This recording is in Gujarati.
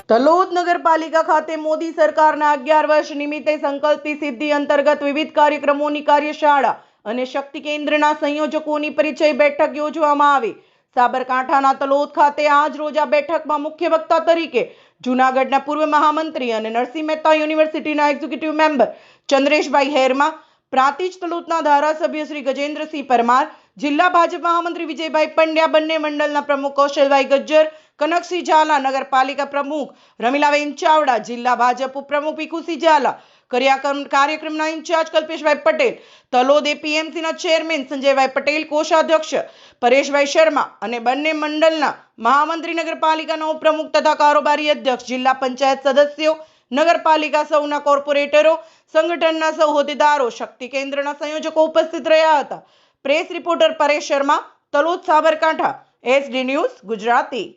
તલોદ નગરપાલિકા ખાતે મોદી સરકારના 11 વર્ષ નિમિત્તે સંકલ્પથી સિદ્ધિ અંતર્ગત વિવિધ કાર્યક્રમોની કાર્યશાળા અને શક્તિ કેન્દ્રના સંયોજકોની પરિચય બેઠક યોજવામાં આવી। સાબરકાંઠાના તલોદ ખાતે આજ રોજ આ બેઠકમાં મુખ્ય વક્તા તરીકે જૂનાગઢના પૂર્વ મહામંત્રી અને નરસિંહ મહેતા યુનિવર્સિટીના એક્ઝિક્યુટિવ મેમ્બર ચંદ્રેશભાઈ હેરમા, પ્રાંતિજ તલોદના ધારાસભ્ય શ્રી ગજેન્દ્રસિંહ પરમાર, જિલ્લા ભાજપ મહામંત્રી વિજયભાઈ પંડ્યા, બંને મંડળના પ્રમુખ કૌશલભાઈ ગજ્જર, કનકસિંહ ઝાલા, નગરપાલિકા પ્રમુખ રમીલાબેન ચાવડા, જિલ્લા ભાજપ ઉપપ્રમુખ ભીખુસિંહ ઝાલા, કાર્યક્રમના ઇન્ચાર્જ કલ્પેશભાઈ પટેલ, તલોદ એપીએમસીના ચેરમેન સંજયભાઈ પટેલ, કોષાધ્યક્ષ પરેશભાઈ શર્મા અને બંને મંડળના મહામંત્રી, નગરપાલિકાના ઉપપ્રમુખ તથા કારોબારી અધ્યક્ષ, જિલ્લા પંચાયત સદસ્યો, નગરપાલિકા સૌના કોર્પોરેટરો, સંગઠનના સૌ હોદ્દેદારો, શક્તિ કેન્દ્રના સંયોજકો ઉપસ્થિત રહ્યા હતા। Press reporter Paresh Sharma, Talod, Sabarkantha, SD news Gujarati.